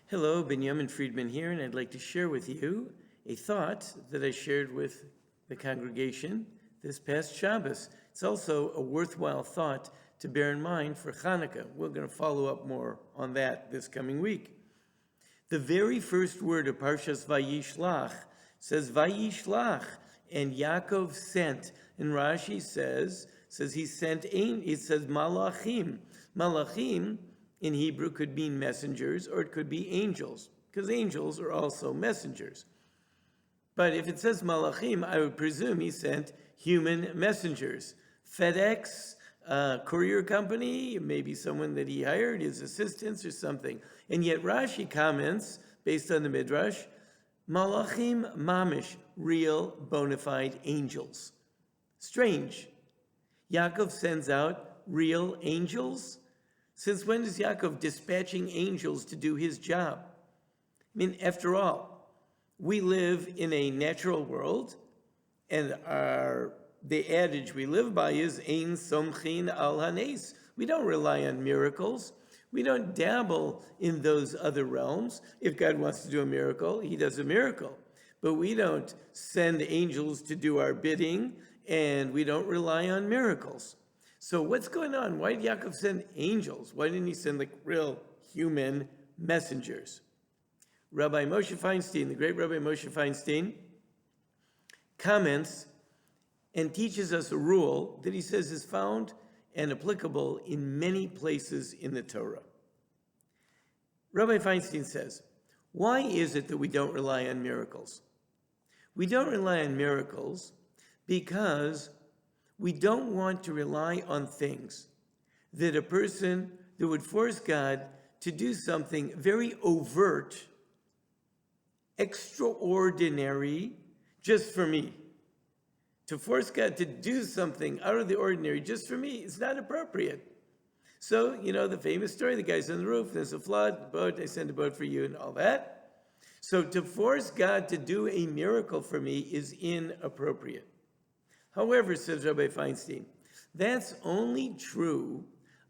Hello, Benjamin Friedman here, and I'd like to share with you a thought that I shared with the congregation this past Shabbos. It's also a worthwhile thought to bear in mind for Hanukkah. We're going to follow up more on that this coming week. The very first word of Parshas Vayishlach says Vayishlach, and Yaakov sent. And Rashi says he sent, it says malachim. Malachim in Hebrew could mean messengers, or it could be angels, because angels are also messengers. But if it says malachim, I would presume he sent human messengers. FedEx, courier company, maybe someone that he hired, his assistants or something. And yet Rashi comments, based on the Midrash, malachim mamish, real bona fide angels. Strange. Yaakov sends out real angels? Since when is Yaakov dispatching angels to do his job? I mean, after all, we live in a natural world, and the adage we live by is Ein Somchin al Hanes. We don't rely on miracles. We don't dabble in those other realms. If God wants to do a miracle, he does a miracle. But we don't send angels to do our bidding, and we don't rely on miracles. So what's going on? Why did Yaakov send angels? Why didn't he send like real human messengers? Rabbi Moshe Feinstein, the great Rabbi Moshe Feinstein, comments and teaches us a rule that he says is found and applicable in many places in the Torah. Rabbi Feinstein says, why is it that we don't rely on miracles? We don't rely on miracles because we don't want to rely on things that would force God to do something very overt, extraordinary, just for me. To force God to do something out of the ordinary just for me is not appropriate. So, the famous story, the guy's on the roof, there's a flood, boat, I send a boat for you and all that. So to force God to do a miracle for me is inappropriate. However, says Rabbi Feinstein, that's only true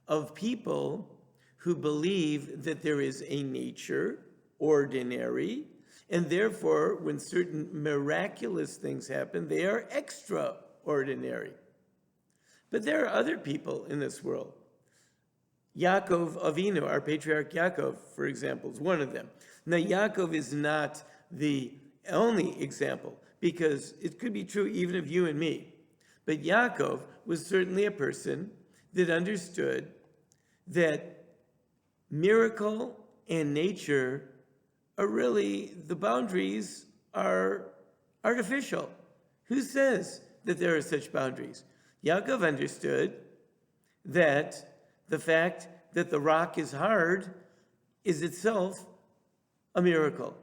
of people who believe that there is a nature, ordinary, and therefore, when certain miraculous things happen, they are extraordinary. But there are other people in this world. Yaakov Avinu, our patriarch Yaakov, for example, is one of them. Now, Yaakov is not the only example, because it could be true even of you and me. But Yaakov was certainly a person that understood that miracle and nature are really, the boundaries are artificial. Who says that there are such boundaries? Yaakov understood that the fact that the rock is hard is itself a miracle.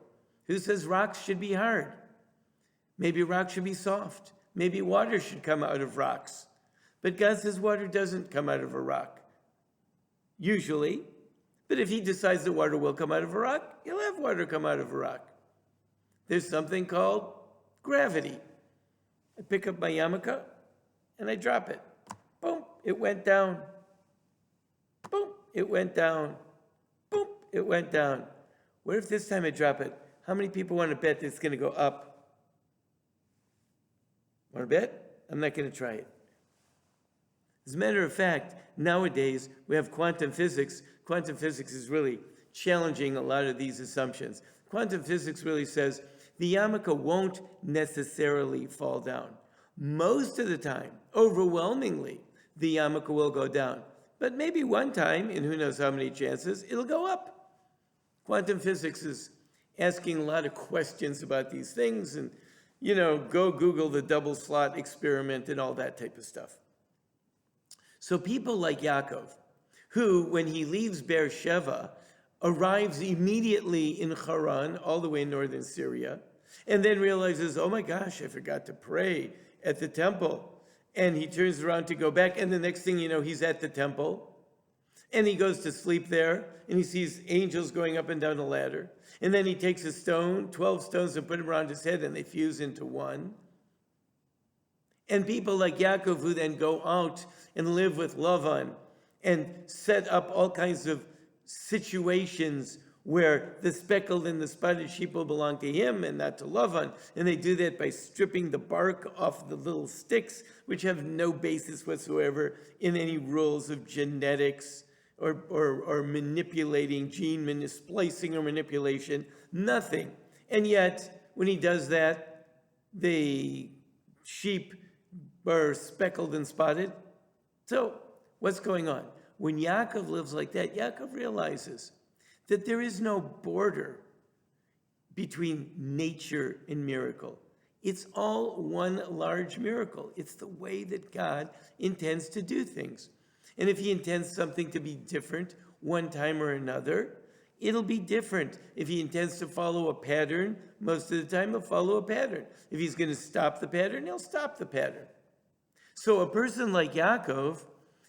Who says rocks should be hard? Maybe rocks should be soft. Maybe water should come out of rocks. But God says water doesn't come out of a rock. Usually. But if he decides that water will come out of a rock, he'll have water come out of a rock. There's something called gravity. I pick up my yarmulke and I drop it. Boom, it went down. Boom, it went down. Boom, it went down. What if this time I drop it? How many people want to bet that it's going to go up? Want to bet? I'm not going to try it. As a matter of fact, nowadays we have quantum physics. Quantum physics is really challenging a lot of these assumptions. Quantum physics really says the yarmulke won't necessarily fall down. Most of the time, overwhelmingly, the yarmulke will go down. But maybe one time, in who knows how many chances, it'll go up. Quantum physics is asking a lot of questions about these things, and go Google the double slot experiment and all that type of stuff. So people like Yaakov, who, when he leaves Beersheba, arrives immediately in Haran, all the way in northern Syria, and then realizes, oh my gosh, I forgot to pray at the temple. And he turns around to go back, and the next thing you know, he's at the temple. And he goes to sleep there, and he sees angels going up and down the ladder. And then he takes a stone, 12 stones, and put them around his head, and they fuse into one. And people like Yaakov, who then go out and live with Lavan and set up all kinds of situations where the speckled and the spotted sheep will belong to him and not to Lavan. And they do that by stripping the bark off the little sticks, which have no basis whatsoever in any rules of genetics or manipulating, splicing or manipulation, nothing. And yet, when he does that, the sheep are speckled and spotted. So, what's going on? When Yaakov lives like that, Yaakov realizes that there is no border between nature and miracle. It's all one large miracle. It's the way that God intends to do things. And if he intends something to be different one time or another, it'll be different. If he intends to follow a pattern, most of the time he'll follow a pattern. If he's going to stop the pattern, he'll stop the pattern. So a person like Yaakov,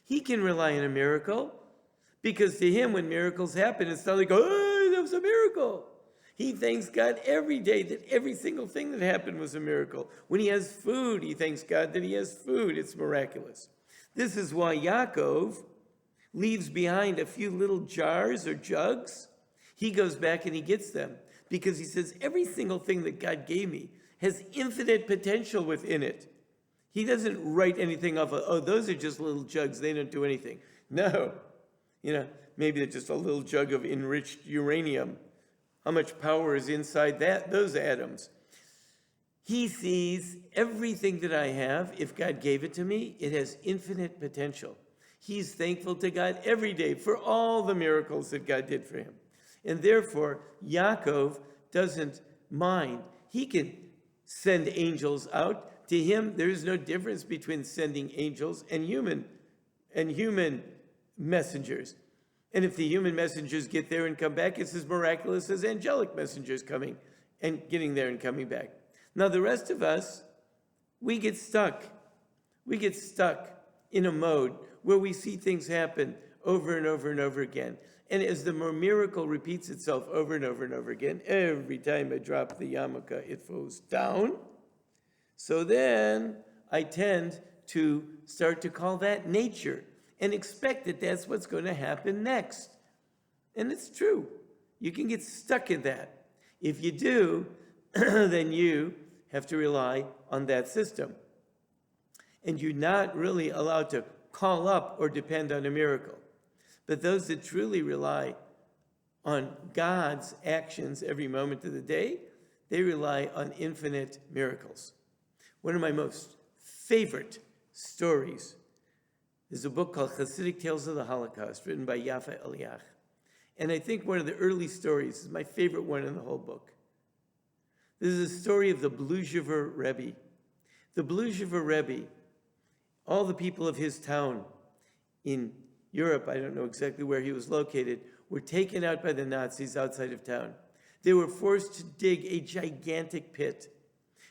he can rely on a miracle, because to him, when miracles happen, it's not like, oh, that was a miracle. He thanks God every day that every single thing that happened was a miracle. When he has food, he thanks God that he has food. It's miraculous. This is why Yaakov leaves behind a few little jars or jugs. He goes back and he gets them, because he says, every single thing that God gave me has infinite potential within it. He doesn't write anything off of, oh, those are just little jugs, they don't do anything. No. Maybe they're just a little jug of enriched uranium. How much power is inside those atoms? He sees everything that I have, if God gave it to me, it has infinite potential. He's thankful to God every day for all the miracles that God did for him. And therefore, Yaakov doesn't mind. He can send angels out. To him, there is no difference between sending angels and human messengers. And if the human messengers get there and come back, it's as miraculous as angelic messengers coming and getting there and coming back. Now, the rest of us, we get stuck. We get stuck in a mode where we see things happen over and over and over again. And as the miracle repeats itself over and over and over again, every time I drop the yarmulke, it falls down. So then I tend to start to call that nature and expect that that's what's going to happen next. And it's true. You can get stuck in that. If you do, then you have to rely on that system. And you're not really allowed to call up or depend on a miracle. But those that truly rely on God's actions every moment of the day, they rely on infinite miracles. One of my most favorite stories is a book called Hasidic Tales of the Holocaust, written by Yafa Eliach. And I think one of the early stories is my favorite one in the whole book. This is a story of the Blujever Rebbe. The Blujever Rebbe, all the people of his town in Europe, I don't know exactly where he was located, were taken out by the Nazis outside of town. They were forced to dig a gigantic pit.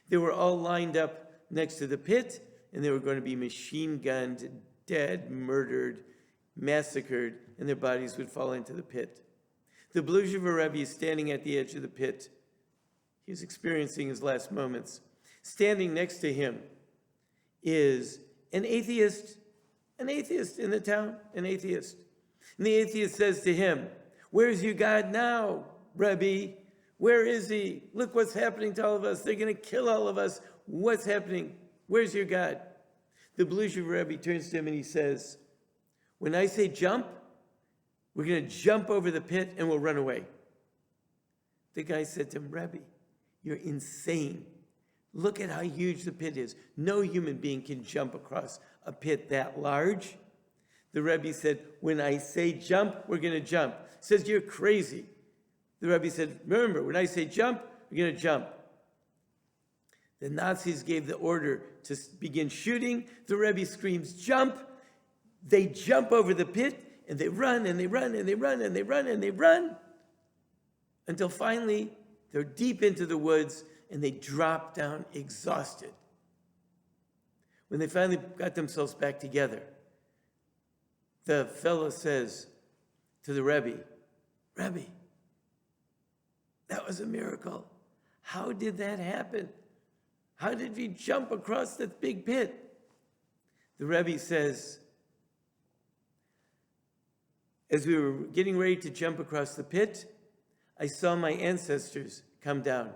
They were all lined up next to the pit, and they were going to be machine gunned, dead, murdered, massacred, and their bodies would fall into the pit. The Blujever Rebbe is standing at the edge of the pit. He's experiencing his last moments. Standing next to him is an atheist in the town, an atheist. And the atheist says to him, "Where's your God now, Rebbe? Where is he? Look what's happening to all of us. They're going to kill all of us. What's happening? Where's your God?" The Blujever Rebbe turns to him and he says, "When I say jump, we're going to jump over the pit and we'll run away." The guy said to him, "Rebbe, you're insane. Look at how huge the pit is. No human being can jump across a pit that large." The Rebbe said, "When I say jump, we're going to jump." He says, "You're crazy." The Rebbe said, "Remember, when I say jump, we're going to jump." The Nazis gave the order to begin shooting. The Rebbe screams, "Jump!" They jump over the pit, and they run, and they run, and they run, and they run, and they run, until finally they're deep into the woods, and they drop down exhausted. When they finally got themselves back together, the fellow says to the Rebbe, "Rebbe, that was a miracle. How did that happen? How did we jump across that big pit?" The Rebbe says, "As we were getting ready to jump across the pit, I saw my ancestors come down,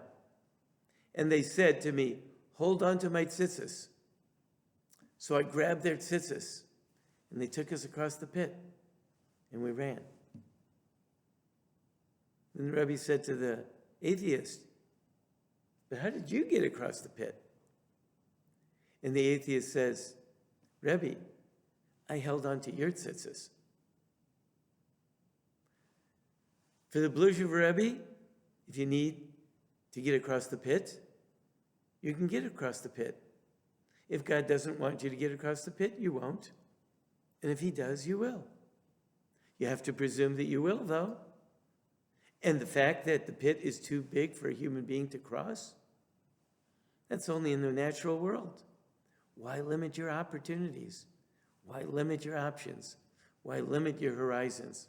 and they said to me, hold on to my tzitzis. So I grabbed their tzitzis, and they took us across the pit, and we ran. And the Rebbe said to the atheist, but how did you get across the pit? And the atheist says, Rebbe, I held on to your tzitzis. For the Blushev Rebbe, if you need to get across the pit, you can get across the pit. If God doesn't want you to get across the pit, you won't. And if he does, you will. You have to presume that you will, though. And the fact that the pit is too big for a human being to cross, that's only in the natural world. Why limit your opportunities? Why limit your options? Why limit your horizons?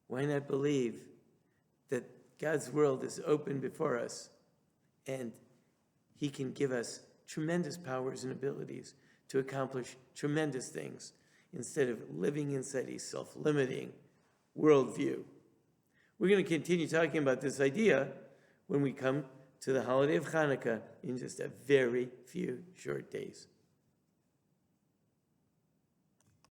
Why not believe that God's world is open before us and he can give us tremendous powers and abilities to accomplish tremendous things instead of living inside a self-limiting worldview? We're going to continue talking about this idea when we come to the holiday of Hanukkah in just a very few short days.